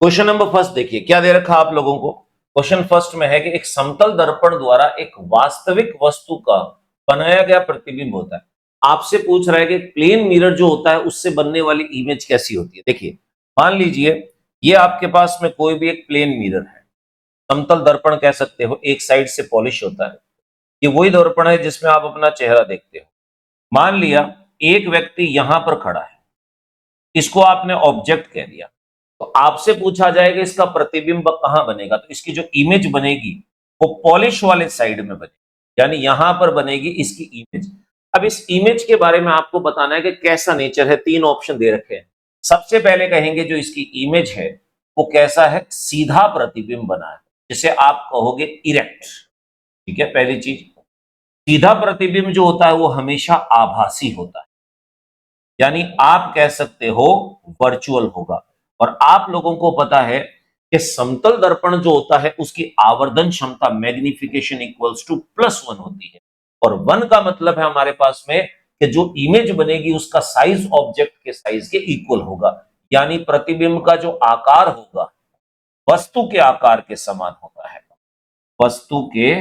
Question number first देखिए क्या दे रखा आप लोगों को। क्वेश्चन फर्स्ट में है कि एक समतल दर्पण द्वारा एक वास्तविक वस्तु का बनाया गया प्रतिबिंब होता है। आपसे पूछ रहा है कि प्लेन मिरर जो होता है उससे बनने वाली इमेज कैसी होती है। देखिए मान लीजिए ये आपके पास में कोई भी एक प्लेन मिरर है, समतल दर्पण कह सकते हो, एक साइड से पॉलिश होता है। ये वही दर्पण है जिसमें आप अपना चेहरा देखते हो। मान लिया एक व्यक्ति यहां पर खड़ा है, इसको आपने ऑब्जेक्ट कह दिया, तो आपसे पूछा जाएगा इसका प्रतिबिंब कहां बनेगा। तो इसकी जो इमेज बनेगी वो पॉलिश वाले साइड में बनेगी, यानी यहां पर बनेगी इसकी इमेज। अब इस इमेज के बारे में आपको बताना है कि कैसा नेचर है। तीन ऑप्शन दे रखे हैं। सबसे पहले कहेंगे जो इसकी इमेज है वो कैसा है, सीधा प्रतिबिंब बना है, जिसे आप कहोगे इरेक्ट। ठीक है, पहली चीज। सीधा प्रतिबिंब जो होता है वो हमेशा आभासी होता है, यानी आप कह सकते हो वर्चुअल होगा। और आप लोगों को पता है कि समतल दर्पण जो होता है उसकी आवर्धन क्षमता मैग्निफिकेशन इक्वल्स टू +1 होती है। और 1 का मतलब है हमारे पास में कि जो इमेज बनेगी उसका साइज ऑब्जेक्ट के साइज के इक्वल होगा, यानी प्रतिबिंब का जो आकार होगा वस्तु के आकार के समान होता है, वस्तु के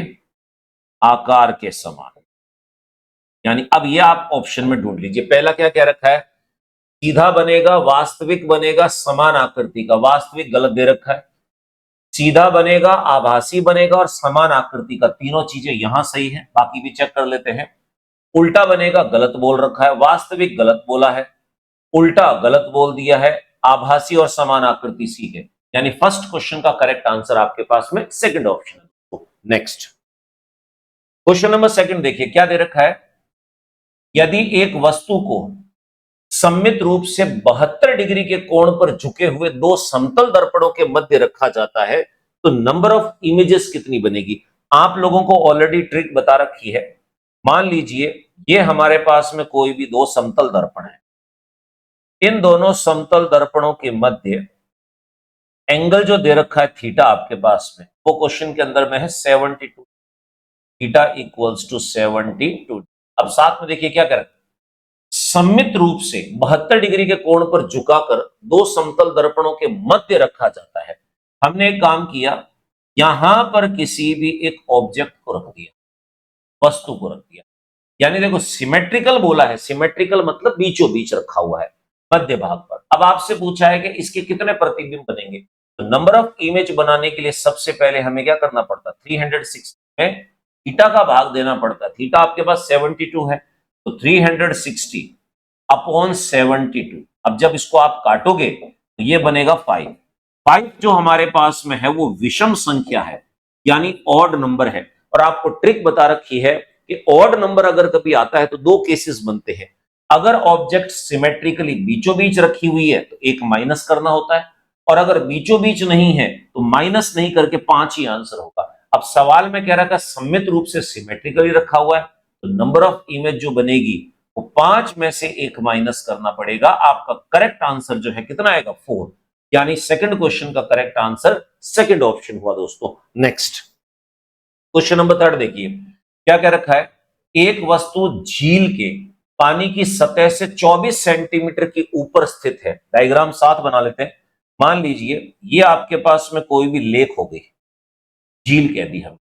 आकार के समान। यानी अब ये आप ऑप्शन में ढूंढ लीजिए। पहला क्या कह रखा है, सीधा बनेगा, वास्तविक बनेगा, समान आकृति का। वास्तविक गलत दे रखा है, सीधा बनेगा, आभासी बनेगा और समान आकृति का। तीनों चीजें यहां सही है, बाकी भी चेक कर लेते हैं। उल्टा बनेगा गलत बोल रखा है, वास्तविक गलत बोला है, उल्टा गलत बोल दिया है, आभासी और समान आकृति सी है। यानी फर्स्ट क्वेश्चन का करेक्ट आंसर आपके पास में सेकंड ऑप्शन है। नेक्स्ट क्वेश्चन नंबर सेकंड देखिए क्या दे रखा है। यदि एक वस्तु को सममित रूप से 72 डिग्री के कोण पर झुके हुए दो समतल दर्पणों के मध्य रखा जाता है तो नंबर ऑफ इमेजेस कितनी बनेगी। आप लोगों को ऑलरेडी ट्रिक बता रखी है। मान लीजिए ये हमारे पास में कोई भी दो समतल दर्पण है, इन दोनों समतल दर्पणों के मध्य एंगल जो दे रखा है थीटा आपके पास में, वो क्वेश्चन के अंदर में है 72, थीटा इक्वल्स टू 72। अब साथ में देखिए क्या कर, सममित रूप से 72 डिग्री के कोण पर झुकाकर दो समतल दर्पणों के मध्य रखा जाता है। हमने एक काम किया, यहां पर किसी भी एक ऑब्जेक्ट को रख दिया, वस्तु को रख दिया। यानी देखो सिमेट्रिकल बोला है, सिमेट्रिकल मतलब बीचों बीच रखा हुआ है मध्य भाग पर। अब आपसे पूछा है कि इसके कितने प्रतिबिंब बनेंगे। तो नंबर ऑफ इमेज बनाने के लिए सबसे पहले हमें क्या करना पड़ता, 360 में थीटा का भाग देना पड़ता। थीटा आपके पास 72 है, तो 360 अपॉन 72। अब जब इसको आप काटोगे तो ये बनेगा 5। 5 जो हमारे पास में है वो विषम संख्या है, यानी ऑड नंबर है। और आपको ट्रिक बता रखी है कि ऑड नंबर अगर कभी आता है तो दो केसेस बनते हैं। अगर ऑब्जेक्ट सिमेट्रिकली बीचों बीच रखी हुई है तो एक माइनस करना होता है, और अगर बीचों बीच नहीं है तो माइनस नहीं करके 5 ही आंसर होगा। अब सवाल में कह रहा था सममित रूप से सिमेट्रिकली रखा हुआ है, तो नंबर ऑफ इमेज जो बनेगी वो 5 में से एक माइनस करना पड़ेगा। आपका करेक्ट आंसर जो है कितना आएगा, 4। यानी सेकंड क्वेश्चन का करेक्ट आंसर सेकंड ऑप्शन हुआ दोस्तों। नेक्स्ट क्वेश्चन नंबर थर्ड देखिए क्या कह रखा है। एक वस्तु झील के पानी की सतह से 24 सेंटीमीटर के ऊपर स्थित है। डायग्राम साथ बना लेते हैं। मान लीजिए ये आपके पास में कोई भी लेक हो गई, झील कह दी हम।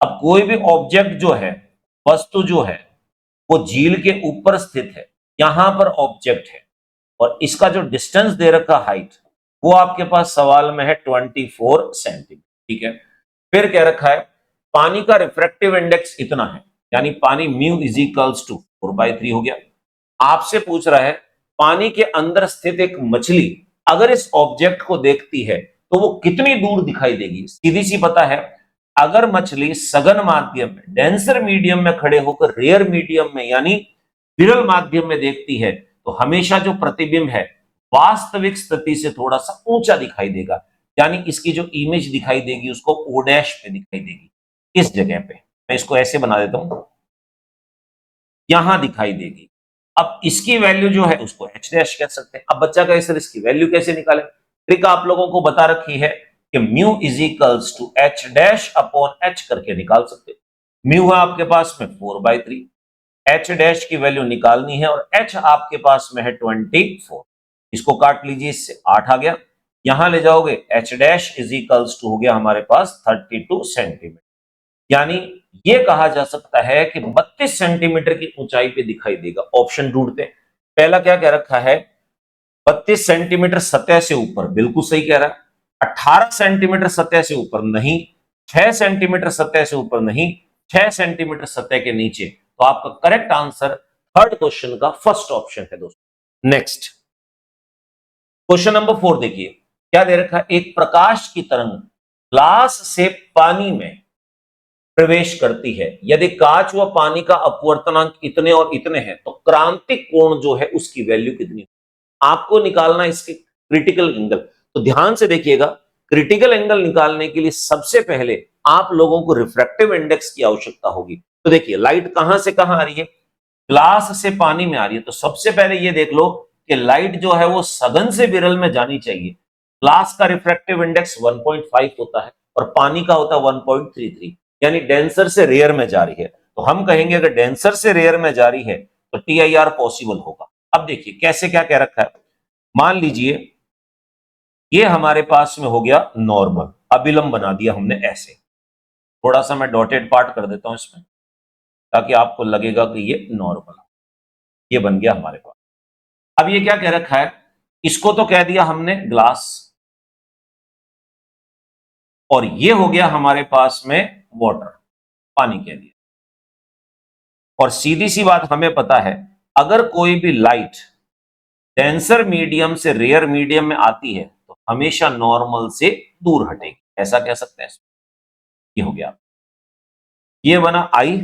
अब कोई भी ऑब्जेक्ट जो है, वस्तु जो है वो झील के ऊपर स्थित है, यहां पर ऑब्जेक्ट है, और इसका जो डिस्टेंस दे रखा हाइट वो आपके पास सवाल में है 24 सेंटीमीटर। ठीक है, फिर कह रखा है पानी का रिफ्रैक्टिव इंडेक्स इतना है, यानी पानी म्यू इज इक्वल्स टू 4/3 हो गया। आपसे पूछ रहा है पानी के अंदर स्थित एक मछली अगर इस ऑब्जेक्ट को देखती है तो वो कितनी दूर दिखाई देगी। सीधी सी पता है, अगर मछली सघन माध्यम में, डेंसर मीडियम में खड़े होकर रेयर मीडियम में यानी विरल माध्यम में देखती है तो हमेशा जो प्रतिबिंब है वास्तविक स्थिति से थोड़ा सा ऊंचा दिखाई देगा, यानी इसकी जो इमेज दिखाई देगी उसको O डैश पे दिखाई देगी, इस जगह पे। मैं इसको ऐसे बना देता हूं, यहां दिखाई देगी। अब इसकी वैल्यू जो है उसको H डैश कह सकते हैं। अब बच्चा का सर इसकी वैल्यू कैसे निकाले। ट्रिक आप लोगों को बता रखी है कि mu is equals to H dash upon H करके निकाल सकते हैं। म्यू है आपके पास में 4/3, H डैश की वैल्यू निकालनी है और H आपके पास में है 24। इसको काट लीजिए, इससे 8 आ गया। यहां ले जाओगे h dash is equals to हो गया हमारे पास 32 सेंटीमीटर। यानी ये कहा जा सकता है कि 32 सेंटीमीटर की ऊंचाई पे दिखाई देगा। ऑप्शन ढूंढते हैं। पहला क्या कह रखा है, 32 सेंटीमीटर सतह से ऊपर, बिल्कुल सही कह रहा है। 18 सेंटीमीटर सतह से ऊपर नहीं, 6 सेंटीमीटर सतह से ऊपर नहीं, 6 सेंटीमीटर सतह के नीचे। तो आपका करेक्ट आंसर थर्ड क्वेश्चन का फर्स्ट ऑप्शन है दोस्तों। नेक्स्ट क्वेश्चन नंबर 4 देखिए क्या दे रखा है, एक प्रकाश की तरंग ग्लास से पानी में प्रवेश करती है। यदि कांच व पानी का अपवर्तनांक इतने और इतने हैं तो क्रांतिक कोण जो है उसकी वैल्यू कितनी। आपको निकालना इसके क्रिटिकल एंगल। तो ध्यान से देखिएगा, क्रिटिकल एंगल निकालने के लिए सबसे पहले आप लोगों को रिफ्रैक्टिव इंडेक्स की आवश्यकता होगी। तो देखिए लाइट कहां से कहां आ रही है, ग्लास से पानी में आ रही है। तो सबसे पहले ये देख लो कि लाइट जो है वो सघन से विरल में जानी चाहिए। ग्लास का रिफ्रैक्टिव इंडेक्स 1.5 होता है और पानी का होता है 1.33, यानी डेंसर से रेयर में जा रही है। तो हम कहेंगे अगर डेंसर से रेयर में जा रही है तो TIR पॉसिबल होगा। अब देखिए कैसे क्या कह रखा है, मान लीजिए ये हमारे पास में हो गया नॉर्मल, अभिलंब बना दिया हमने ऐसे। थोड़ा सा मैं डॉटेड पार्ट कर देता हूं इसमें ताकि आपको लगेगा कि ये नॉर्मल, ये बन गया हमारे पास। अब ये क्या कह रखा है, इसको तो कह दिया हमने ग्लास, और ये हो गया हमारे पास में वाटर, पानी कह दिया। और सीधी सी बात हमें पता है, अगर कोई भी लाइट डेंसर मीडियम से रेयर मीडियम में आती है तो हमेशा नॉर्मल से दूर हटेगी, ऐसा कह सकते हैं। ये हो गया, ये बना आई,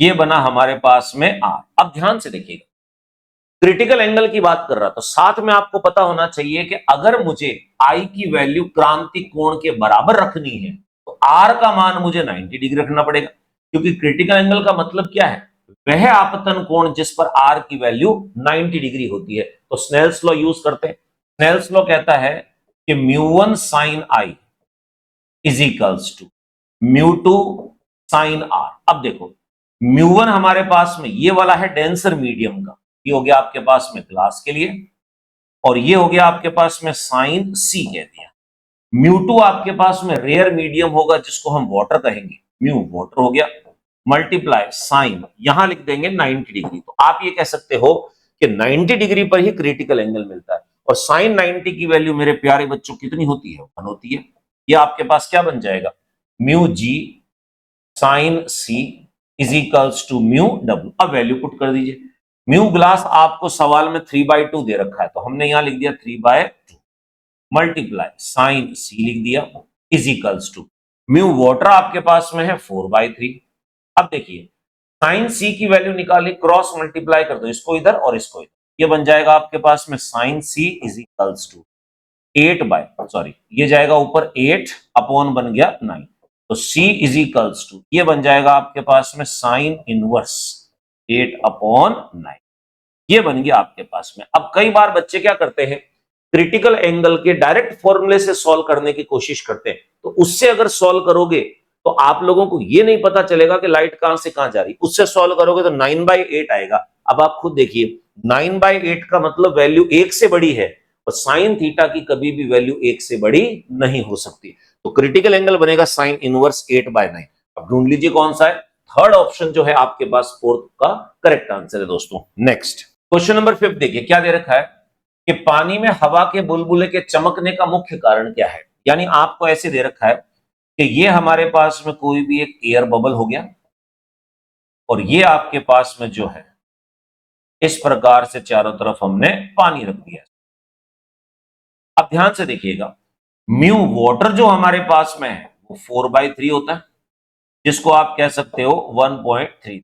ये बना हमारे पास में आर। अब ध्यान से देखिएगा, क्रिटिकल एंगल की बात कर रहा, तो साथ में आपको पता होना चाहिए कि अगर मुझे आई की वैल्यू क्रांति कोण के बराबर रखनी है तो आर का मान मुझे 90 डिग्री रखना पड़ेगा, क्योंकि क्रिटिकल एंगल का मतलब क्या है, वह आपतन कोण जिस पर आर की वैल्यू 90 डिग्री होती है। तो स्नेल्स लॉ यूज करते हैं। स्नेल्स लॉ कहता है कि mu one sine I is equals to mu two sine are. अब देखो म्यू1 हमारे पास में ये वाला है डेंसर मीडियम का, ये हो गया आपके पास में ग्लास के लिए, और ये हो गया आपके पास में साइन सी कह दिया। म्यू2 आपके पास में रेयर मीडियम होगा जिसको हम वाटर कहेंगे, म्यू वाटर हो गया, मल्टीप्लाई साइन यहां लिख देंगे 90 डिग्री। तो आप ये कह सकते हो कि 90 डिग्री पर ही क्रिटिकल एंगल मिलता है। और साइन 90 की वैल्यू मेरे प्यारे बच्चों कितनी होती है, 1 होती है। ये आपके पास क्या बन जाएगा, mu g sine C is equals to mu W. अब वैल्यू पुट कर दीजिए। म्यू ग्लास आपको सवाल में 3/2 दे रखा है, तो हमने यहां लिख दिया 3/2 मल्टीप्लाई साइन सी लिख दिया is equals to mu water आपके पास में है 4/3। अब देखिए साइन सी की वैल्यू निकाली, क्रॉस मल्टीप्लाई कर दो, इसको इधर और इसको इधर, ये बन जाएगा आपके पास में sine C is equals to 8 ये जाएगा ऊपर 8 अपॉन बन गया 9। तो C इज इक्वल्स टू ये बन जाएगा आपके पास में साइन इनवर्स 8/9, ये बन गया आपके पास में। अब कई बार बच्चे क्या करते हैं, क्रिटिकल एंगल के डायरेक्ट फॉर्मूले से सॉल्व करने की कोशिश करते हैं, तो उससे अगर सॉल्व करोगे तो आप लोगों को ये नहीं पता चलेगा कि लाइट कहां से कहां जा रही। उससे सॉल्व करोगे तो 9/8 आएगा। अब आप खुद देखिए 9/8 का मतलब वैल्यू 1 से बड़ी है, और साइन थीटा की कभी भी वैल्यू 1 से बड़ी नहीं हो सकती। तो क्रिटिकल एंगल बनेगा साइन इनवर्स 8/9। अब ढूंढ लीजिए कौन सा है, थर्ड ऑप्शन जो है आपके पास फोर्थ का करेक्ट आंसर है दोस्तों। नेक्स्ट क्वेश्चन नंबर 5 देखिए क्या दे रखा है कि पानी में हवा के बुलबुले के चमकने का मुख्य कारण क्या है। यानी आपको ऐसे दे रखा है कि ये हमारे पास में कोई भी एक एयर बबल हो गया, और ये आपके पास में जो है इस प्रकार से चारों तरफ हमने पानी रख दिया। अब ध्यान से देखिएगा, म्यू वाटर जो हमारे पास में है वो 4/3 होता है, जिसको आप कह सकते हो 1.3।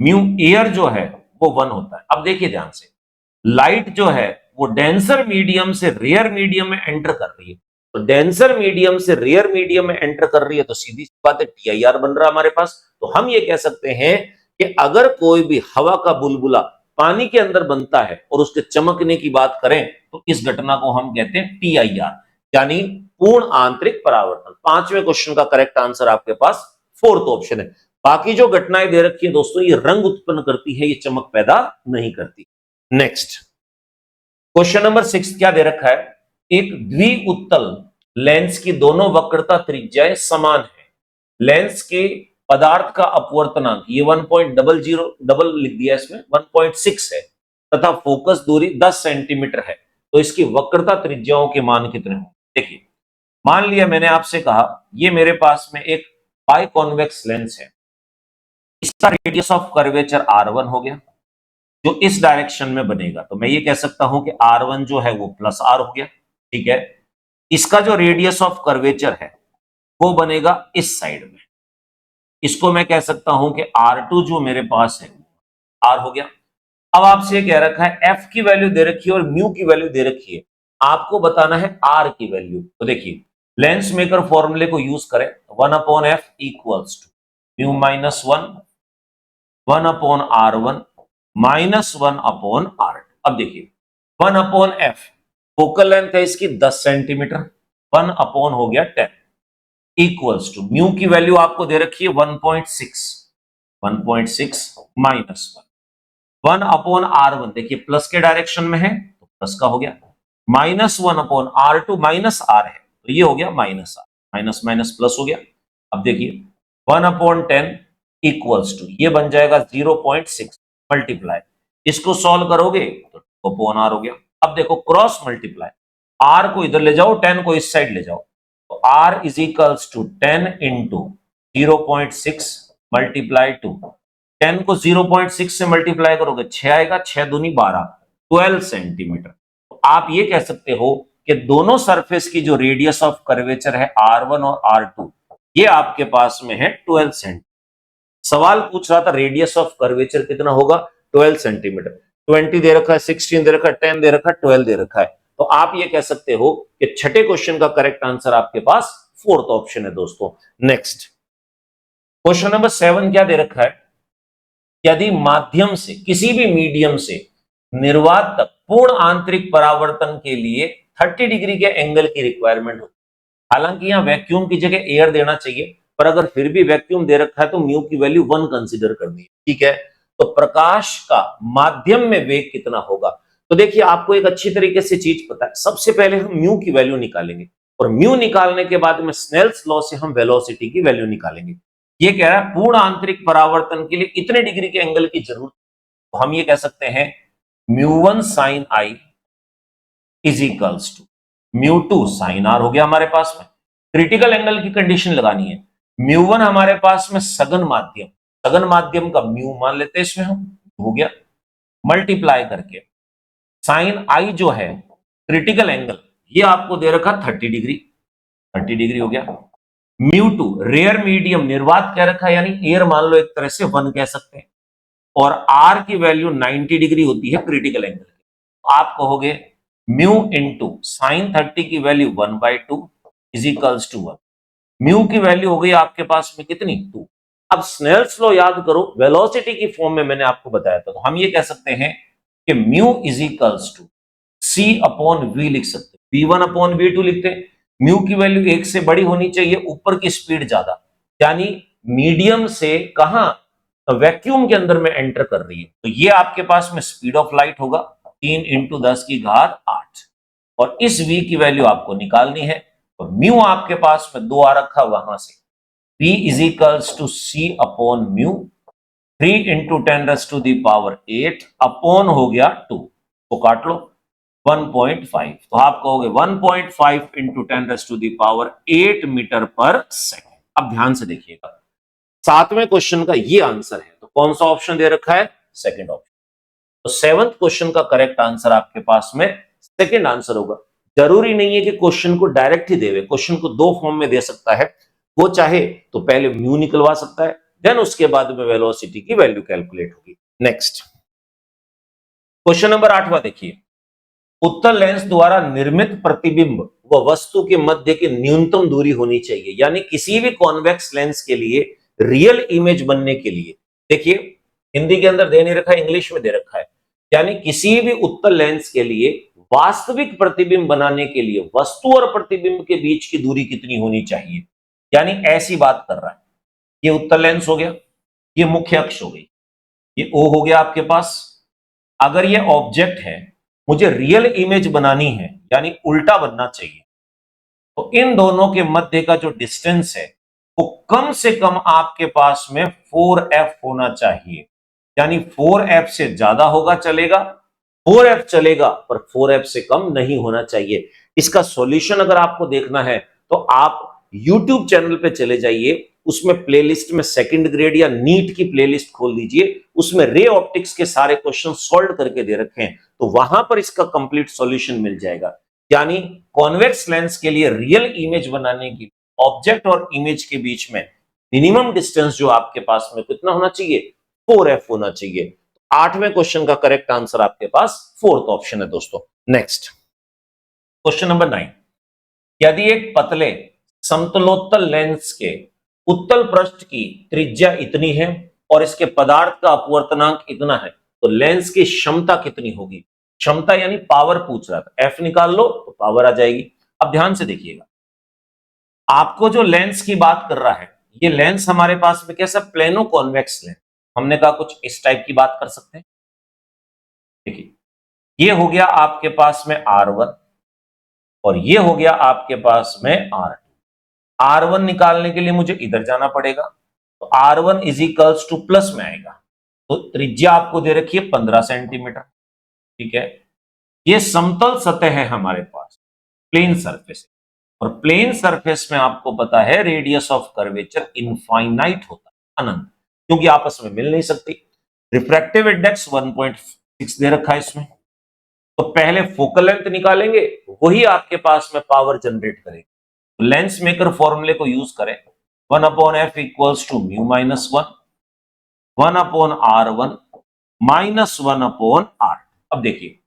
म्यू एयर जो है वो 1 होता है। अब देखिए ध्यान से, लाइट जो है वो डेंसर मीडियम से रेयर मीडियम में एंटर कर रही है। तो डेंसर मीडियम से रेयर मीडियम में एंटर कर रही है तो सीधी सी बात है TIR बन रहा है हमारे पास। तो हम ये कह सकते हैं कि अगर कोई भी हवा का बुलबुला पानी के अंदर बनता है और उसके चमकने की बात करें तो इस घटना को हम कहते हैं TIR, यानी पूर्ण आंतरिक परावर्तन। 5वें क्वेश्चन का करेक्ट आंसर आपके पास फोर्थ ऑप्शन है। बाकी जो घटनाएं दे रखी है दोस्तों, ये रंग उत्पन्न करती है, ये चमक पैदा नहीं करती। नेक्स्ट क्वेश्चन नंबर 6 क्या दे रखा है, एक द्विउत्तल लेंस की दोनों वक्रता त्रिज्याएं समान है, लेंस के पदार्थ का अपवर्तनांक ये 1.00 डबल लिख दिया इसमें 1.6 है तथा फोकस दूरी 10 सेंटीमीटर है, तो इसकी वक्रता त्रिज्याओं के मान कितने होंगे। देखिए, मान लिया मैंने आपसे कहा ये मेरे पास में एक बाइकॉन्वेक्स लेंस है, इसका रेडियस ऑफ कर्वेचर R1 हो गया जो इस डायरेक्शन में बनेगा, तो मैं ये कह सकता हूं कि R1 जो है वो प्लस R हो गया। ठीक है, इसका जो रेडियस ऑफ कर्वेचर है वो बनेगा इस साइड में, इसको मैं कह सकता हूं कि R2 जो मेरे पास है R हो गया। अब आपसे कह रखा है F की वैल्यू दे रखी है और म्यू की वैल्यू दे रखी है, आपको बताना है R की वैल्यू। तो देखिए, लेंस मेकर फॉर्मूले को यूज करें, 1/f equals to mu minus 1/R1 minus 1/R2। अब देखिए 1/f फोकल लेंथ है इसकी 10 सेंटीमीटर, 1 हो गया 10 इक्वल्स टू म्यू की वैल्यू आपको दे रखी है 1.6 माइनस 1/R1, देखिए प्लस के डायरेक्शन में है तो प्लस का हो गया, माइनस 1/R2 माइनस R है तो ये हो गया minus R, minus minus plus हो गया। अब देखिए 1/10 इक्वल्स टू ये बन जाएगा 0.6 मल्टीप्लाई, इसको सॉल्व करोगे तो 2/R हो गया। अब देखो क्रॉस मल्टीप्लाई, R को इधर ले जाओ 10 को इस साइड ले जाओ, तो R is equals to 10 into 0.6 multiply 2, 10 को 0.6 से मल्टीप्लाई करोगे 6 आएगा, 6 दूनी 12, 12 सेंटीमीटर। तो आप ये कह सकते हो कि दोनों सरफेस की जो रेडियस ऑफ कर्वेचर है R1 और R2 ये आपके पास में है 12 सेंटीमीटर। सवाल पूछ रहा था रेडियस ऑफ कर्वेचर कितना होगा, 12 सेंटीमीटर। 20 दे रखा है, 16 दे रखा है, 10 दे रखा है, 12 दे रखा है, तो आप ये कह सकते हो कि छठे क्वेश्चन का करेक्ट आंसर आपके पास फोर्थ ऑप्शन है दोस्तों। नेक्स्ट क्वेश्चन नंबर 7 क्या दे रखा है, यदि माध्यम से किसी भी मीडियम से निर्वात तक पूर्ण आंतरिक परावर्तन के लिए 30 डिग्री के एंगल की रिक्वायरमेंट हो, हालांकि यहां वैक्यूम की जगह एयर देना चाहिए, पर अगर फिर भी वैक्यूम दे रखा है तो म्यू की वैल्यू 1 कंसीडर करनी है। ठीक है, तो प्रकाश का माध्यम में वेग कितना होगा, तो देखिए आपको एक अच्छी तरीके से चीज पता है, सबसे पहले हम म्यू की वैल्यू निकालेंगे और म्यू निकालने के बाद में स्नेल्स लॉ से हम वेलोसिटी की वैल्यू निकालेंगे। ये कह रहा है पूर्ण आंतरिक परावर्तन के लिए इतने डिग्री के एंगल की जरूरत, तो हम ये कह सकते हैं μ1 sin I is equals to μ2 sin R हो गया हमारे पास में। क्रिटिकल एंगल की कंडीशन लगानी है, μ1 हमारे पास में सघन माध्यम का म्यू मान लेते हैं इसमें हम, हो गया मल्टीप्लाई करके साइन आई जो है क्रिटिकल एंगल ये आपको दे रखा 30 डिग्री हो गया। μ2 रेयर मीडियम निर्वात कह रखा है, यानी एयर मान लो, एक तरह से 1 कह सकते हैं, और R की वैल्यू 90 डिग्री होती है क्रिटिकल एंगल की। आप कहोगे म्यू इंटू साइन 30 की वैल्यू 1/2 इज इक्वल्स टू 1, म्यू की वैल्यू हो गई आपके पास में कितनी 2। अब स्नेल्स लॉ याद करो, वेलोसिटी की फॉर्म में मैंने आपको बताया था, तो हम ये कह सकते हैं कि mu is equals to C/V लिख सकते हैं, V1/V2 लिखते हैं। म्यू की वैल्यू 1 से बड़ी होनी चाहिए, ऊपर की स्पीड ज्यादा, यानी मीडियम से कहां वैक्यूम के अंदर में एंटर कर रही है, तो ये आपके पास में स्पीड ऑफ लाइट होगा 3 × 10⁸, और इस v की वैल्यू आपको निकालनी है, तो म्यू आपके पास में 2 आ रखा, वहां से v is equals to C/μ 3 × 10⁸ upon हो गया 2, तो काट लो 1.5, तो आप कहोगे 1.5 × 10⁸ मीटर पर सेकेंड। अब ध्यान से देखिएगा, 7वें क्वेश्चन का ये आंसर है, तो कौन सा ऑप्शन दे रखा है, सेकंड ऑप्शन। तो 7th क्वेश्चन का करेक्ट आंसर आपके पास में सेकंड आंसर होगा। जरूरी नहीं है कि क्वेश्चन को डायरेक्ट ही देवे, क्वेश्चन को दो फॉर्म में दे सकता है, वो चाहे तो पहले म्यू निकलवा सकता है, देन उसके बाद में वेलोसिटी की वैल्यू कैलकुलेट होगी। नेक्स्ट क्वेश्चन नंबर 8वां देखिए, उत्तल लेंस द्वारा निर्मित प्रतिबिंब व वस्तु के मध्य की न्यूनतम दूरी होनी चाहिए, यानी किसी भी कॉन्वेक्स लेंस के लिए रियल इमेज बनने के लिए, देखिए हिंदी के अंदर दे नहीं रखा है, इंग्लिश में दे रखा है, यानी किसी भी उत्तल लेंस के लिए वास्तविक प्रतिबिंब बनाने के लिए वस्तु और प्रतिबिंब के बीच की दूरी कितनी होनी चाहिए, यानी ऐसी बात कर रहा है। ये उत्तल लेंस हो गया, ये मुख्य अक्ष हो गई, ये O हो गया आपके पास। अगर ये ऑब्जेक्ट है, मुझे रियल इमेज बनानी है, यानी उल्टा बनना चाहिए, तो इन दोनों के मध्य का जो डिस्टेंस है वो कम से कम आपके पास में 4f होना चाहिए, यानी 4f से ज्यादा होगा चलेगा, 4f चलेगा पर 4f से कम नहीं होना चाहिए। इसका सॉल्यूशन अगर आपको देखना है तो आप YouTube चैनल पे चले जाइए, उसमें प्लेलिस्ट में सेकंड ग्रेड या नीट की प्लेलिस्ट खोल दीजिए, उसमें रे ऑप्टिक्स के सारे क्वेश्चन सॉल्व करके दे रखे हैं, तो वहां पर इसका कंप्लीट सॉल्यूशन मिल जाएगा। यानी कॉन्वेक्स लेंस के लिए रियल इमेज बनाने की ऑब्जेक्ट और इमेज के बीच में मिनिमम डिस्टेंस जो आपके पास में कितना होना चाहिए, 4f होना चाहिए। 8वें क्वेश्चन का करेक्ट आंसर आपके पास फोर्थ ऑप्शन है दोस्तों। नेक्स्ट क्वेश्चन नंबर 9, यदि एक पतले समतलोत्तल लेंस के उत्तल पृष्ठ की त्रिज्या इतनी है और इसके पदार्थ का अपवर्तनांक इतना है, तो लेंस की क्षमता कितनी होगी। क्षमता यानी पावर पूछ रहा था, एफ निकाल लो तो पावर आ जाएगी। अब ध्यान से देखिएगा, आपको जो लेंस की बात कर रहा है, ये लेंस हमारे पास में कैसा प्लेनो कॉन्वेक्स लेंस, हमने कहा कुछ इस टाइप की बात कर सकते हैं। देखिए ये हो गया आपके पास में R1 और ये हो गया आपके पास में R2। R1 निकालने के लिए मुझे इधर जाना पड़ेगा, तो R1 is equals two plus में आएगा, तो त्रिज्या आपको दे रखी है 15 सेंटीमीटर, ठीक है। ये समतल सतह है हमारे पास, प्लेन सरफेस, और प्लेन सरफेस में आपको पता है रेडियस ऑफ कर्वेचर इनफाइनाइट होता है, अनंत, क्योंकि आपस में मिल नहीं सकती। रिफ्रैक्टिव इंडेक्स 1.6 दे रखा है इसमें, तो पहले फोकल लेंथ निकालेंगे, वही आपके पास में पावर जनरेट करेगा। तो लेंस मेकर फॉर्मूले को यूज करें, 1/f equals to mu minus 1/r1 minus 1/r। अब देखिए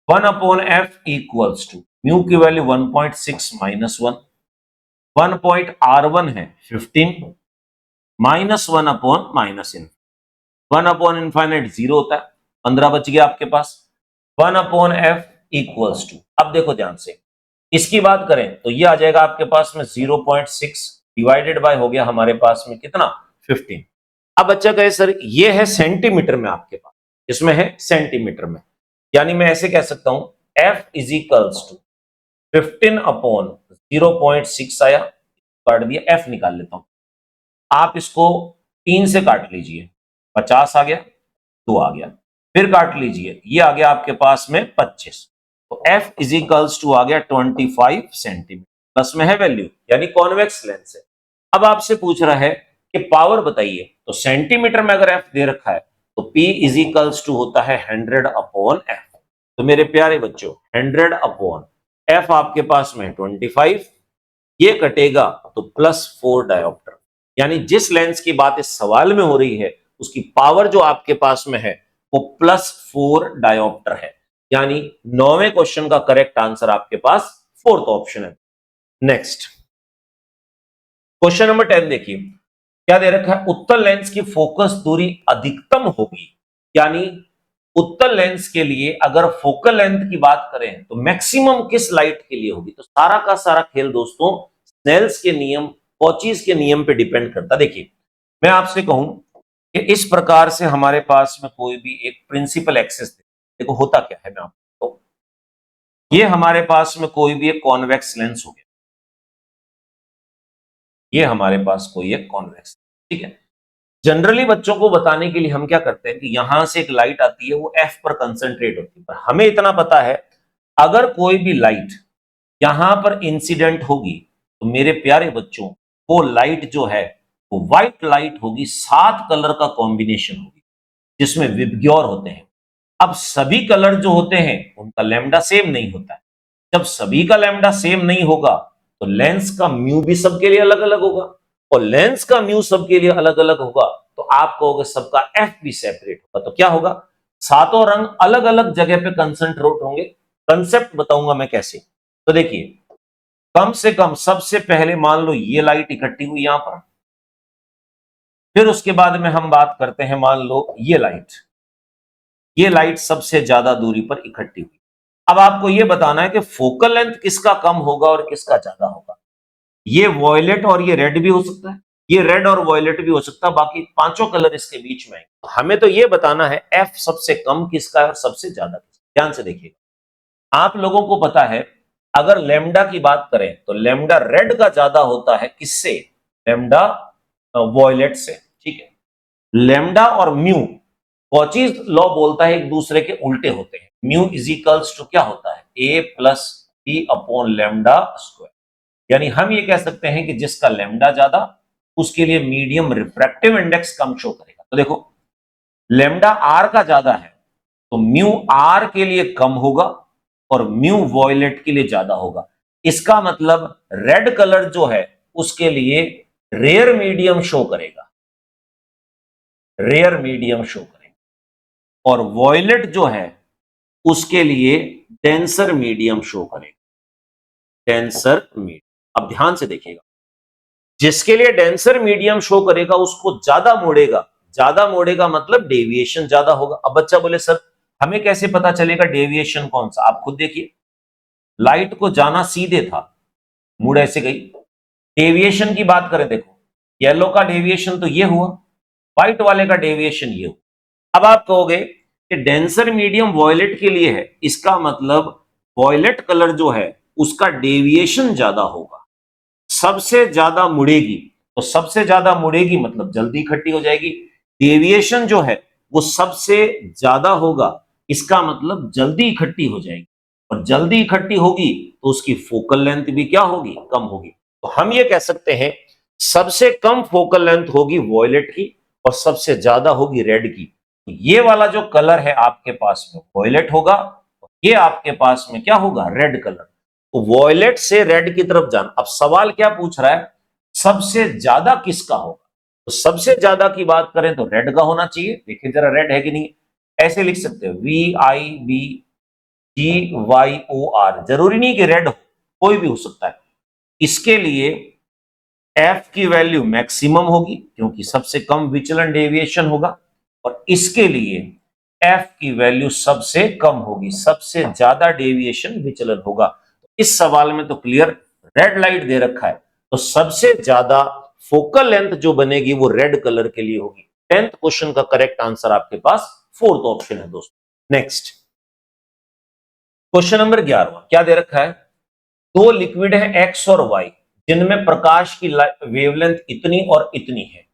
1/f इक्वल्स टू म्यू की वैल्यू 1.6 माइनस 1/r1 है 15 माइनस 1 माइनस इन 1/इनफाइनाइट 0 होता है, 15 बच गया आपके पास। 1/f इक्वल्स टू, अब देखो ध्यान से, इसकी बात करें तो ये आ जाएगा आपके पास में 0.6 डिवाइडेड बाय हो गया हमारे पास में कितना 15। अब बच्चा कहे सर ये है सेंटीमीटर में आपके पास, इसमें है सेंटीमीटर में, यानी मैं ऐसे कह सकता हूं f इज इक्वल्स टू 15/0.6 आया, काट दिया, f निकाल लेता हूं, आप इसको 3 से काट लीजिए, 50 आ गया, 2 आ गया, फिर काट लीजिए, ये आ गया आपके पास में 25, तो f इज इक्वल्स टू आ गया 25 सेंटीमीटर, प्लस में है वैल्यू, यानी कॉन्वेक्स लेंस है। अब आपसे पूछ रहा है कि पावर बताइए, तो सेंटीमीटर में अगर f दे रखा है तो p इज इक्वल्स टू होता है 100/f। तो मेरे प्यारे बच्चों 100/f आपके पास में 25, ये कटेगा तो +4 डायोप्टर, यानी जिस लेंस की बात इस सवाल में हो रही है उसकी पावर जो आपके पास में है वो +4 डायोप्टर है, यानी 9वें क्वेश्चन का करेक्ट आंसर आपके पास फोर्थ ऑप्शन है। नेक्स्ट क्वेश्चन नंबर 10 देखिए, क्या दे रखा है, उत्तल लेंस की फोकस दूरी अधिकतम होगी, यानी उत्तल लेंस के लिए अगर फोकल लेंथ की बात करें तो मैक्सिमम किस लाइट के लिए होगी। तो सारा का सारा खेल दोस्तों स्नेल्स के नियम, कॉचीज के नियम पे डिपेंड करता। देखिए मैं आपसे कहूं कि इस प्रकार से हमारे पास में कोई भी एक प्रिंसिपल एक्सिस, देखो होता क्या है, मैं आपको तो, ये हमारे पास में कोई भी एक कॉन्वेक्स लेंस हो गया, ये हमारे पास कोई एक कॉन्वेक्स, ठीक है। जनरली बच्चों को बताने के लिए हम क्या करते हैं कि यहां से एक लाइट आती है, वो एफ पर कंसंट्रेट होती है, पर हमें इतना पता है अगर कोई भी लाइट यहां पर इंसिडेंट होगी तो मेरे प्यारे बच्चों वो लाइट जो है वो व्हाइट लाइट होगी, 7 कलर का कॉम्बिनेशन होगी जिसमें विबग्योर होते हैं। अब सभी कलर जो होते हैं उनका लैम्डा सेम नहीं होता है, जब सभी का लैम्डा सेम नहीं होगा तो लेंस का म्यू भी सबके लिए अलग अलग होगा, और लेंस का म्यू सबके लिए अलग अलग होगा तो आप कहोगे सबका एफ भी सेपरेट होगा, तो क्या होगा, सातों रंग अलग अलग जगह पे कंसंट्रेट होंगे। कंसेप्ट बताऊंगा मैं कैसे। तो देखिए कम से कम सबसे पहले मान लो ये लाइट इकट्ठी हुई यहां पर, फिर उसके बाद में हम बात करते हैं, मान लो ये लाइट सबसे ज्यादा दूरी पर इकट्ठी हुई। अब आपको यह बताना है कि फोकल लेंथ किसका कम होगा और किसका ज्यादा होगा। ये वॉयलेट और ये रेड भी हो सकता है, ये रेड और वॉयलेट भी हो सकता है, बाकी पांचों कलर इसके बीच में है। हमें तो ये बताना है एफ सबसे कम किसका है और सबसे ज्यादा किसका। ध्यान से देखिए आप लोगों को पता है अगर लेमडा की बात करें तो लेमडा रेड का ज्यादा होता है किससे? लेमडा वॉयलेट से, ठीक है। लेमडा और म्यू, कॉचीज लॉ बोलता है एक दूसरे के उल्टे होते हैं। म्यू इज इक्वल्स टू क्या होता है? A plus B upon lambda square. यानी हम ये कह सकते हैं कि जिसका लेमडा ज्यादा उसके लिए मीडियम रिफ्रैक्टिव इंडेक्स कम शो करेगा। तो देखो लेमडा आर का ज्यादा है तो म्यू आर के लिए कम होगा और म्यू वॉयलेट के लिए ज्यादा होगा। इसका मतलब रेड कलर जो है उसके लिए रेयर मीडियम शो करेगा, रेयर मीडियम शो करेगा, और वॉयलेट जो है उसके लिए डेंसर मीडियम शो करेगा, डेंसर मीडियम। अब ध्यान से देखिएगा, जिसके लिए डेंसर मीडियम शो करेगा उसको ज्यादा मोड़ेगा, ज्यादा मोड़ेगा मतलब डेविएशन ज्यादा होगा। अब बच्चा बोले सर हमें कैसे पता चलेगा डेविएशन कौन सा? आप खुद देखिए, लाइट को जाना सीधे था, मुड़ ऐसे गई। डेविएशन की बात करें, देखो येलो का डेविएशन तो ये हुआ, व्हाइट वाले का डेविएशन ये हुआ। अब आप कहोगे कि डेंसर मीडियम वॉयलेट के लिए है, इसका मतलब वॉयलेट कलर जो है उसका डेविएशन ज्यादा होगा, सबसे ज्यादा मुड़ेगी। तो सबसे ज्यादा मुड़ेगी मतलब जल्दी इकट्ठी हो जाएगी। डेविएशन जो है वो सबसे ज्यादा होगा, इसका मतलब जल्दी इकट्ठी हो जाएगी, और जल्दी इकट्ठी होगी तो उसकी फोकल लेंथ भी क्या होगी? कम होगी। तो हम ये कह सकते हैं सबसे कम फोकल लेंथ होगी वॉयलेट की और सबसे ज्यादा होगी रेड की। तो ये वाला जो कलर है आपके पास में वॉयलेट होगा, ये आपके पास में क्या होगा? Red colour. तो वॉयलेट से रेड की तरफ जाना। अब सवाल क्या पूछ रहा है? सबसे ज्यादा किसका होगा? तो सबसे ज्यादा की बात करें तो रेड का होना चाहिए। देखिए जरा रेड है कि नहीं। ऐसे लिख सकते हैं VIBGYOR, जरूरी नहीं कि रेड हो, कोई भी हो सकता है। इसके लिए एफ की वैल्यू मैक्सिमम होगी क्योंकि सबसे कम विचलन डेविएशन होगा, और इसके लिए एफ की वैल्यू सबसे कम होगी, सबसे ज्यादा डेविएशन विचलन होगा। इस सवाल में तो क्लियर रेड लाइट दे रखा है, तो सबसे ज्यादा फोकल लेंथ जो बनेगी वो रेड कलर के लिए होगी। 10th क्वेश्चन का करेक्ट आंसर आपके पास 4th ऑप्शन है दोस्तों। नेक्स्ट क्वेश्चन नंबर 11 क्या दे रखा है? दो लिक्विड है एक्स और वाई जिनमें प्रकाश की वेवलेंथ इतनी और इतनी है।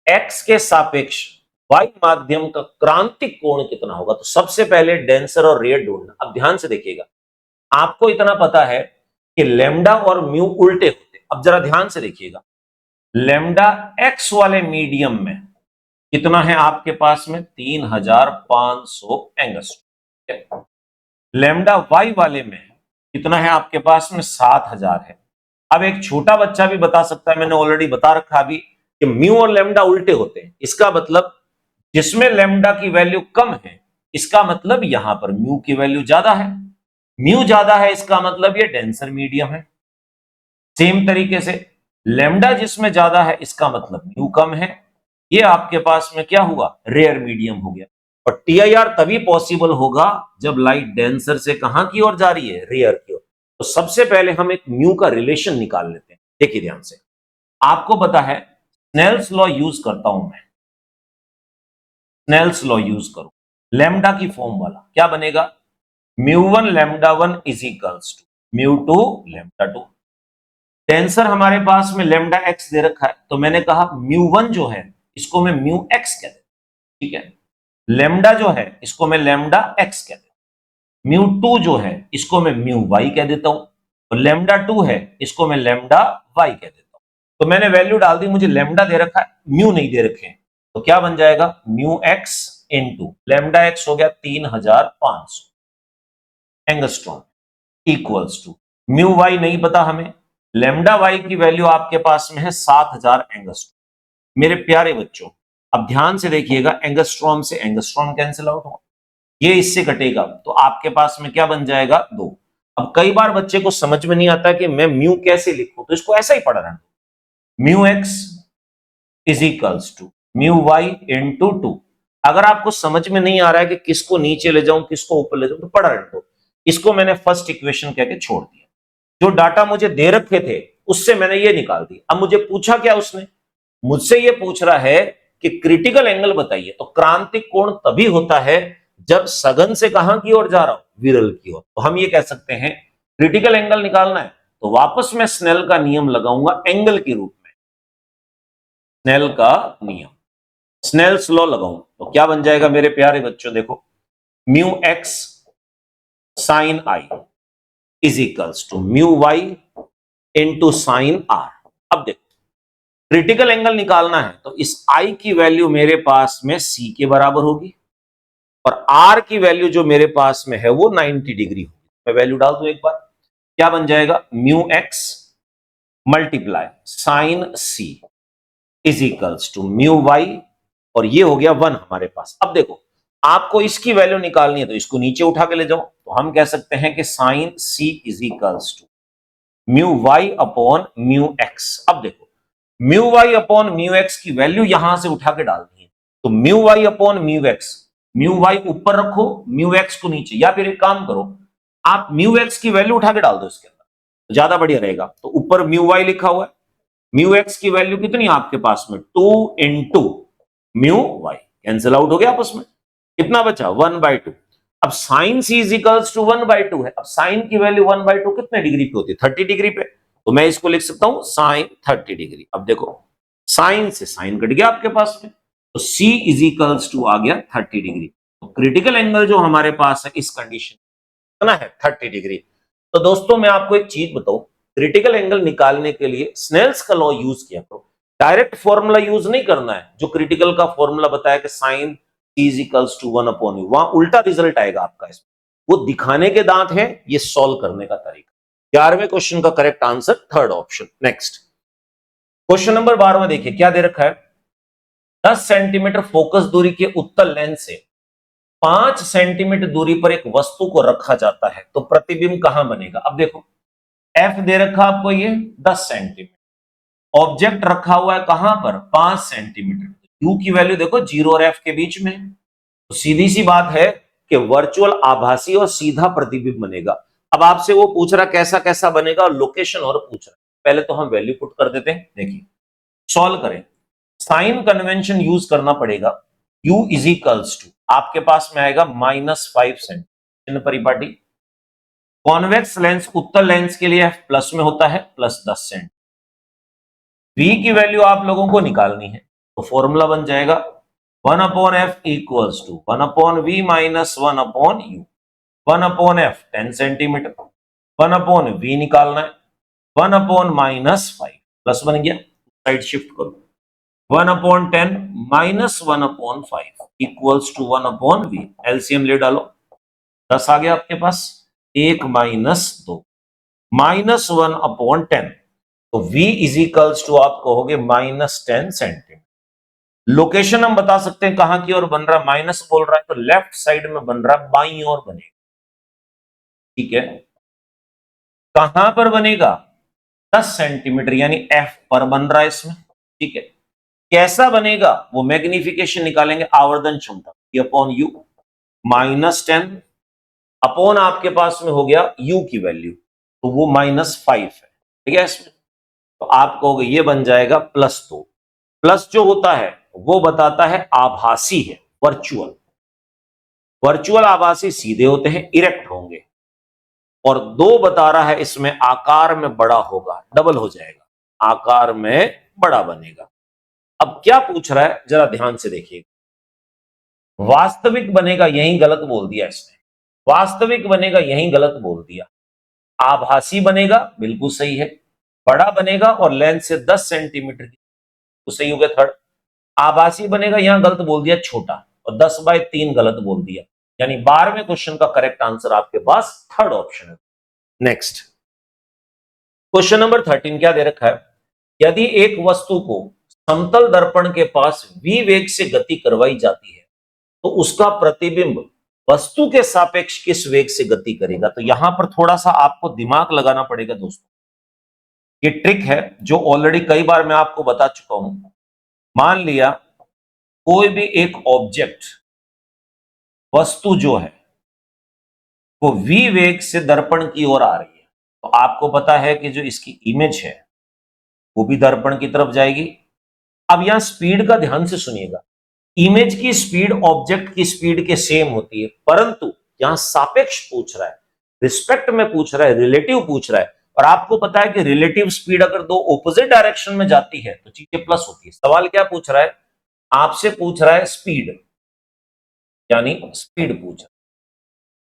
एक्स के सापेक्ष वाई माध्यम का क्रांतिक कोण कितना होगा? तो सबसे पहले डेंसर और रेयर ढूंढना। अब ध्यान से देखिएगा, आपको इतना पता है कि लेमडा और म्यू उल्टे होते। अब जरा ध्यान से देखिएगा, लेमडा एक्स वाले मीडियम में कितना है आपके पास में? 3500 एंगस्ट्रॉम। लेमडा वाई वाले में कितना है आपके पास में? 7000 है। अब एक छोटा बच्चा भी बता सकता है, मैंने ऑलरेडी बता रखा अभी कि म्यू और लेमडा उल्टे होते हैं। इसका मतलब जिसमें लेमडा की वैल्यू कम है, इसका मतलब यहां पर म्यू की वैल्यू ज्यादा है। म्यू ज्यादा है इसका मतलब ये डेंसर मीडियम है। सेम तरीके से लेमडा जिसमें ज्यादा है इसका मतलब म्यू कम है। ये आपके पास में क्या हुआ? रेयर मीडियम हो गया। और टीआईआर तभी पॉसिबल होगा जब लाइट डेंसर से कहां की ओर जा रही है? रेयर की ओर। तो सबसे पहले हम एक म्यू का रिलेशन निकाल लेते हैं। देखिए ध्यान से, आपको पता है स्नेल्स लॉ यूज करता हूं मैं, स्नेल्स लॉ यूज करूं लेमडा की फॉर्म वाला, क्या बनेगा? μ1 λ1 इज इक्वल्स टू μ2 λ2। टेंसर हमारे पास में लेमडा एक्स दे रखा है, तो मैंने कहा μ1 जो है इसको मैं म्यू एक्स कहता हूं, ठीक है। लेमडा जो है इसको मैं लेमडा एक्स कहता हूं। μ2 जो है इसको मैं म्यू वाई कह देता हूं, और लेमडा 2 है इसको मैं लेमडा वाई कह देता हूं। तो मैंने वैल्यू डाल दी, मुझे लेमडा दे रखा है, म्यू नहीं दे रखे हैं, तो क्या बन जाएगा? Mu x into lambda x हो गया 3500 angstrom equals to mu y नहीं पता हमें, लेमडा वाई की वैल्यू आपके पास में है 7000 एंगस्ट्रॉम। मेरे प्यारे बच्चों अब ध्यान से देखिएगा, एंगस्ट्रॉम से एंगस्ट्रॉम कैंसिल आउट होगा, ये इससे कटेगा, तो आपके पास में क्या बन जाएगा? 2। अब कई बार बच्चे को समझ में नहीं आता कि मैं म्यू कैसे लिखूं, तो इसको ऐसा ही पढ़ रहा हूं, mu x is equals to mu y into 2। अगर आपको समझ में नहीं आ रहा है कि किसको नीचे ले जाऊं किसको ऊपर ले जाऊं, तो पढ़ रहे हो। इसको मैंने फर्स्ट इक्वेशन कह के छोड़ दिया, जो डाटा मुझे दे रखे थे उससे मैंने ये निकाल दिया। अब मुझे पूछा क्या उसने? मुझसे ये पूछ रहा है कि क्रिटिकल एंगल बताइए। तो क्रांतिक कोण तभी होता है जब सघन से कहां की ओर जा रहा हो? विरल की ओर। तो हम ये कह सकते हैं क्रिटिकल एंगल निकालना है तो वापस मैं स्नेल का नियम लगाऊंगा एंगल के रूप में। स्नेल का नियम, स्नेल्स लॉ लगाऊं तो क्या बन जाएगा मेरे प्यारे बच्चों, देखो mu x sine I is equals to mu y into sine are. अब देखो क्रिटिकल एंगल निकालना है तो इस आई की वैल्यू मेरे पास में सी के बराबर होगी और आर की वैल्यू जो मेरे पास में है वो 90 डिग्री होगी। मैं वैल्यू डाल दूं एक बार, क्या बन जाएगा, mu x multiply sine C is equals to mu y और ये हो गया 1 हमारे पास। अब देखो आपको इसकी वैल्यू निकालनी है तो इसको नीचे उठा के ले जाओ, तो हम कह सकते हैं कि sine C is equals to mu y upon mu x. अब देखो mu y upon mu x की वैल्यू यहां से उठा के डालनी है, तो mu y upon mu x, mu y ऊपर रखो म्यू एक्स को नीचे, या फिर एक काम करो आप म्यू एक्स की वैल्यू उठा के डाल दो इसके अंदर तो ज्यादा बढ़िया रहेगा। तो ऊपर म्यू वाई लिखा हुआ है, म्यू एक्स की वैल्यू कितनी है आपके पास में 2 into mu y, cancel out हो गया आपस में, कितना बचा 1/2। अब sine C is equals to 1/2 है, अब साइन की वैल्यू 1/2 कितने डिग्री पे होती है 30 डिग्री पे, तो मैं इसको लिख सकता हूं साइन 30 डिग्री। अब देखो साइन से साइन कट गया आपके पास में तो C इज इक्वल्स टू आ गया 30 डिग्री। तो क्रिटिकल एंगल जो हमारे पास है इस कंडीशन कितना है 30 डिग्री। तो दोस्तों मैं आपको एक चीज बताऊं, क्रिटिकल एंगल निकालने के लिए स्नेल्स का लॉ यूज किया करो, डायरेक्ट फॉर्मूला यूज नहीं करना है। जो क्रिटिकल का फॉर्मूला बताया कि sine is equals to 1 upon u, वहां उल्टा रिजल्ट आएगा आपका इसमें, वो दिखाने के दांत है, ये सॉल्व करने का तरीका। 11वें क्वेश्चन का correct answer third option. Next question number 12 देखिए क्या दे रखा है, 10 सेंटीमीटर फोकस दूरी के उत्तल लेंस से 5 सेंटीमीटर दूरी पर एक वस्तु को रखा जाता है तो प्रतिबिंब कहां बनेगा। अब देखो एफ दे रखा आपको ये 10 सेंटीमीटर, ऑब्जेक्ट रखा हुआ है कहां पर 5 सेंटीमीटर, यू की वैल्यू देखो 0 और एफ के बीच में, तो सीधी सी बात है कि वर्चुअल आभासी और सीधा प्रतिबिंब बनेगा। अब आपसे वो पूछ रहा कैसा कैसा बनेगा और लोकेशन और पूछ रहा, पहले तो हम वैल्यू पुट कर देते हैं। देखिए सॉल्व करें, साइन कन्वेंशन यूज करना पड़ेगा, u इज इक्वल्स टू आपके पास में आएगा -5 सेंटीमीटर परिपाटी, कॉन्वेक्स लेंस उत्तल लेंस के लिए प्लस में होता है +10 सेंटीमीटर, v की वैल्यू आप लोगों को निकालनी है तो फॉर्मूला बन जाएगा 1/f equals to 1/v minus 1/u, 1/f 10 centimetre, 1/v निकालना है 1/-5 प्लस बन गया, साइड शिफ्ट करो 1/10 minus 1/5 equals to 1/v, LCM ले डालो 10 आ गया आपके पास, 1 माइनस 2 -1/10, तो v इज इक्वल्स टू आप कहोगे -10 सेंटीमीटर। लोकेशन हम बता सकते हैं कहां की ओर बन रहा है, माइनस बोल रहा है तो लेफ्ट साइड में बन रहा है, बाईं ओर बनेगा, ठीक है। कहां पर बनेगा 10 सेंटीमीटर यानी f पर बन रहा है इसमें, ठीक है। कैसा बनेगा वो मैग्निफिकेशन निकालेंगे, आवर्धन क्षमता अपॉन यू -10 अपॉन आपके पास में हो गया u की वैल्यू तो वो -5 है, ठीक है इसमें, तो आप कहोगे ये बन जाएगा +2। प्लस जो होता है वो बताता है आभासी है, वर्चुअल, वर्चुअल आभासी सीधे होते हैं, इरेक्ट होंगे, और 2 बता रहा है इसमें आकार में बड़ा होगा, डबल हो जाएगा, आकार में बड़ा बनेगा। अब क्या पूछ रहा है जरा ध्यान से देखिएगा, वास्तविक बनेगा यही गलत बोल दिया इसने, वास्तविक बनेगा यही गलत बोल दिया, आभासी बनेगा बिल्कुल सही है, बड़ा बनेगा और लेंस से 10 सेंटीमीटर की, तो सही हो गया थर्ड। आभासी बनेगा यहां गलत बोल दिया छोटा, और 10/3 गलत बोल दिया, यानी 12वें क्वेश्चन का करेक्ट आंसर आपके पास थर्ड ऑप्शन है। नेक्स्ट क्वेश्चन नंबर 13 क्या दे रखा है, यदि एक वस्तु को समतल दर्पण के पास v वेग से गति करवाई जाती है तो उसका प्रतिबिंब वस्तु के सापेक्ष किस वेग से गति करेगा। तो यहां पर थोड़ा सा आपको दिमाग लगाना पड़ेगा दोस्तों, ये ट्रिक है जो ऑलरेडी कई बार मैं आपको बता चुका हूं। मान लिया कोई भी एक ऑब्जेक्ट, वस्तु जो है वो v वेग से दर्पण की ओर आ रही है, तो आपको पता है कि जो इसकी इमेज है वो भी दर्पण की तरफ जाएगी। अब यहां स्पीड का ध्यान से सुनिएगा, इमेज की स्पीड ऑब्जेक्ट की स्पीड के सेम होती है, परंतु यहां सापेक्ष पूछ रहा है, रिस्पेक्ट में पूछ रहा है, रिलेटिव पूछ रहा है, और आपको पता है कि रिलेटिव स्पीड अगर दो ऑपोजिट डायरेक्शन में जाती है तो चीजें प्लस होती है। सवाल क्या पूछ रहा है, आपसे पूछ रहा है स्पीड, यानी स्पीड पूछ रहा है।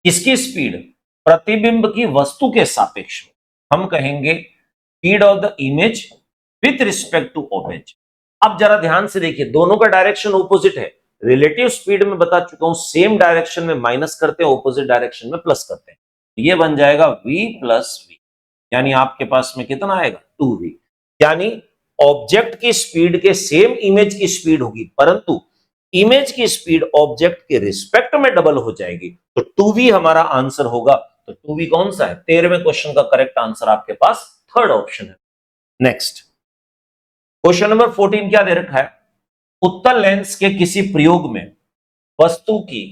किसकी स्पीड, प्रतिबिंब की वस्तु के सापेक्ष में। हम कहेंगे speed of the image with respect to object. अब जरा ध्यान से देखिए, दोनों का डायरेक्शन ऑपोजिट है। रिलेटिव स्पीड में बता चुका हूं, सेम डायरेक्शन में माइनस करते हैं, ऑपोजिट डायरेक्शन में प्लस करते हैं। ये बन जाएगा v प्लस वी, यानी आपके पास में कितना आएगा 2v। यानी ऑब्जेक्ट की स्पीड के सेम इमेज की स्पीड होगी, परंतु इमेज की स्पीड ऑब्जेक्ट के रिस्पेक्ट में डबल हो जाएगी, तो 2v हमारा आंसर होगा। तो 2v कौन सा है, 13वें क्वेश्चन का करेक्ट आंसर आपके पास थर्ड ऑप्शन है। नेक्स्ट क्वेश्चन नंबर 14 क्या दे रखा है, उत्तल लेंस के किसी प्रयोग में वस्तु की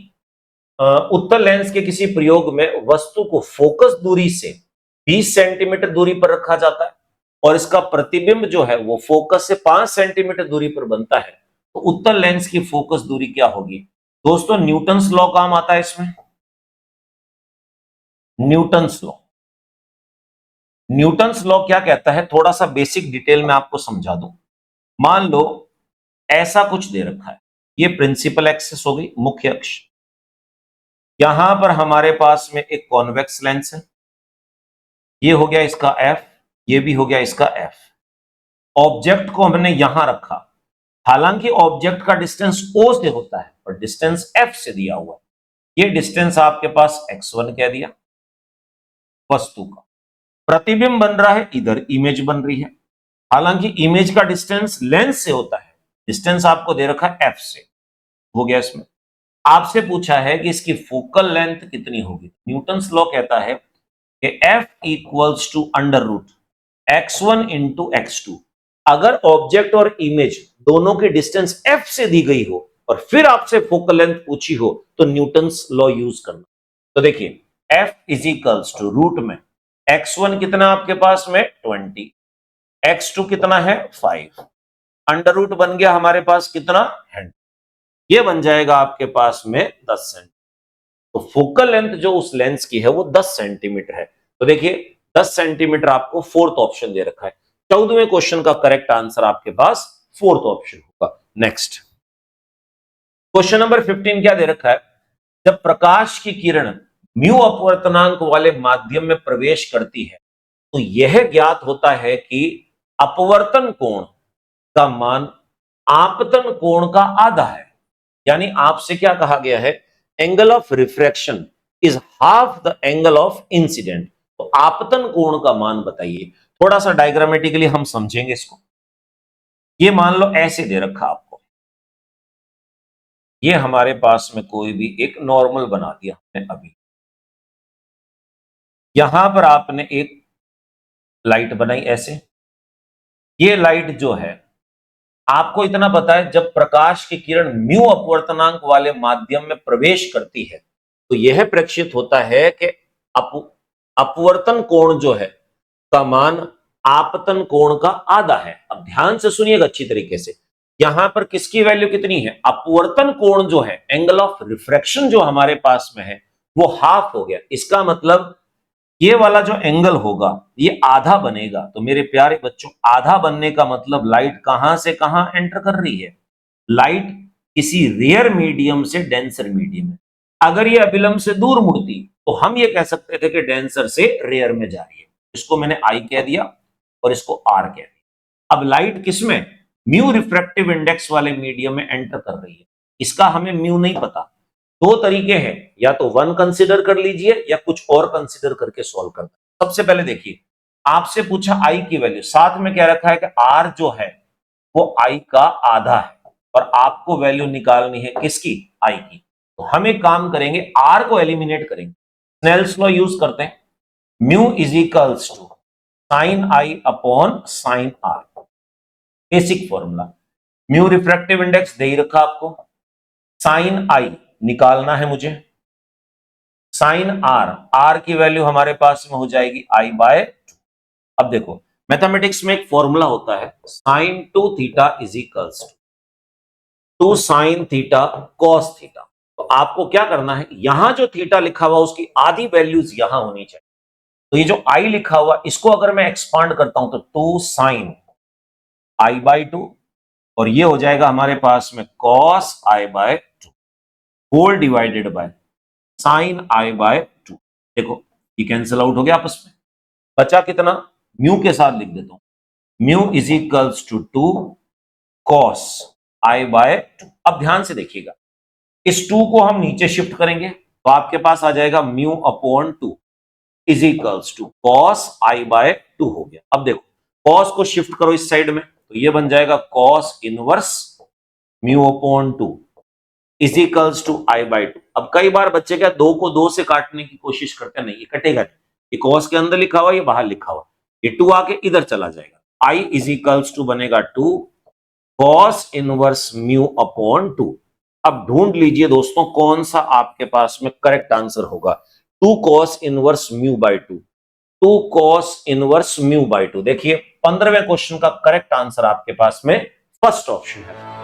उत्तल लेंस के किसी प्रयोग में वस्तु को फोकस दूरी से 20 सेंटीमीटर दूरी पर रखा जाता है और इसका प्रतिबिंब जो है वो फोकस से 5 सेंटीमीटर दूरी पर बनता है, तो उत्तल लेंस की फोकस दूरी क्या होगी। दोस्तों न्यूटन्स लॉ काम आता है इसमें, न्यूटन्स लॉ। न्यूटन्स लॉ क्या कहता है, थोड़ा सा बेसिक डिटेल में आपको समझा दूं। मान लो ऐसा कुछ दे रखा है, ये प्रिंसिपल एक्सिस हो गई, मुख्य अक्ष। यहां पर हमारे पास में एक कॉन्वेक्स लेंस है, ये हो गया इसका एफ, ये भी हो गया इसका एफ। ऑब्जेक्ट को हमने यहां रखा, हालांकि ऑब्जेक्ट का डिस्टेंस ओ से होता है और डिस्टेंस एफ से दिया हुआ है। ये डिस्टेंस आपके पास x1 कह दिया वस्तु का। प्रतिबिंब बन रहा है, इधर इमेज बन रही है, हालांकि इमेज का डिस्टेंस लेंस से होता है, डिस्टेंस आपको दे रखा है एफ से। हो गया इसमें। आपसे पूछा है कि इसकी फोकल लेंथ कितनी होगी। न्यूटन्स लॉ कहता है कि F equals to under root x1 into x2। अगर ऑब्जेक्ट और इमेज दोनों की डिस्टेंस f से दी गई हो और फिर आपसे फोकल लेंथ पूछी हो तो न्यूटन्स लॉ यूज करना। तो देखिए F is equals to root में x1 कितना आपके पास में 20, x2 कितना है 5, अंडर रूट बन गया हमारे पास कितना 100, ये बन जाएगा आपके पास में 10 सेंटीमीटर। तो फोकल लेंथ जो उस लेंस की है वो 10 सेंटीमीटर है। तो देखिए 10 सेंटीमीटर आपको फोर्थ ऑप्शन दे रखा है। 14वें क्वेश्चन का करेक्ट आंसर आपके पास फोर्थ ऑप्शन होगा। नेक्स्ट क्वेश्चन नंबर 15 क्या दे रखा है, जब प्रकाश की किरण म्यू अपवर्तनांक वाले माध्यम में प्रवेश करती है तो यह ज्ञात होता है कि अपवर्तन कोण का मान आपतन कोण का आधा है। यानी आपसे क्या कहा गया है, angle of refraction is half the angle of incident. तो आपतन कोण का मान बताइए। थोड़ा सा डायग्रामेटिकली हम समझेंगे इसको। ये मान लो ऐसे दे रखा आपको, ये हमारे पास में कोई भी एक नॉर्मल बना दिया हमने अभी। यहां पर आपने एक लाइट बनाई ऐसे, ये लाइट जो है आपको इतना पता है जब प्रकाश की किरण म्यू अपवर्तनांक वाले माध्यम में प्रवेश करती है तो यह प्रक्षित होता है कि अपवर्तन कोण जो है का मान आपतन कोण का आधा है। अब ध्यान से सुनिएगा अच्छी तरीके से, यहां पर किसकी वैल्यू कितनी है, अपवर्तन कोण जो है, एंगल ऑफ रिफ्रैक्शन जो हमारे पास में है वो हाफ हो गया। इसका मतलब ये वाला जो एंगल होगा ये आधा बनेगा। तो मेरे प्यारे बच्चों, आधा बनने का मतलब लाइट कहां से कहां एंटर कर रही है, लाइट किसी रेयर मीडियम से डेंसर मीडियम में। अगर ये अभिलंब से दूर मुड़ती तो हम ये कह सकते थे कि डेंसर से रेयर में जा रही है। इसको मैंने आई कह दिया और इसको आर कह दिया। अब लाइट किसमें, म्यू रिफ्रैक्टिव इंडेक्स वाले मीडियम में एंटर कर रही है। इसका हमें म्यू नहीं पता। दो तरीके हैं, या तो 1 कंसीडर कर लीजिए या कुछ और कंसीडर करके सॉल्व करना। सबसे पहले देखिए, आपसे पूछा आई की वैल्यू, साथ में क्या रखा है कि आर जो है वो आई का आधा है और आपको वैल्यू निकालनी है किसकी, आई की। तो हम एक काम करेंगे, आर को एलिमिनेट करेंगे, स्नेल्स लॉ यूज करते हैं। Mu is equals to sine I upon sine R, basic formula. Mu refractive index दे ही रखा आपको, साइन आई निकालना है मुझे, साइन आर, आर की वैल्यू हमारे पास में हो जाएगी आई बाय 2। अब देखो मैथमेटिक्स में एक फॉर्मूला होता है, sine two theta is equals to sine theta cos theta. तो तो आपको क्या करना है, यहां जो थीटा लिखा हुआ उसकी आधी वैल्यूज यहां होनी चाहिए। तो ये जो आई लिखा हुआ इसको अगर मैं एक्सपांड करता हूं तो 2 साइन आई बाई 2, और ये हो जाएगा हमारे पास में cos i by 2 whole divided by sine i by 2। देखो ये कैंसिल आउट हो गया आपस में, बचा कितना, म्यू के साथ लिख देता हूं, mu is equals to 2 cos i by 2। अब ध्यान से देखिएगा, इस 2 को हम नीचे शिफ्ट करेंगे तो आपके पास आ जाएगा mu upon 2 is equals to cos i by 2 हो गया। अब देखो कॉस को शिफ्ट करो इस साइड में तो ये बन जाएगा cos inverse mu upon 2 is equals to i by 2। अब कई बार बच्चे क्या 2 को 2 से काटने की कोशिश करते हैं, नहीं ये कटेगा नहीं, ये कॉस के अंदर लिखा हुआ ये बाहर लिखा हुआ, ये 2 आके इधर चला जाएगा, आई इज इक्वल्स टू बनेगा 2 कॉस इनवर्स म्यू अपॉन 2। अब ढूंढ लीजिए दोस्तों कौन सा आपके पास में करेक्ट आंसर होगा, 2 cos inverse mu by 2, 2 cos inverse mu by 2। देखिए 15वें क्वेश्चन का करेक्ट आंसर आपके पास में फर्स्ट ऑप्शन है।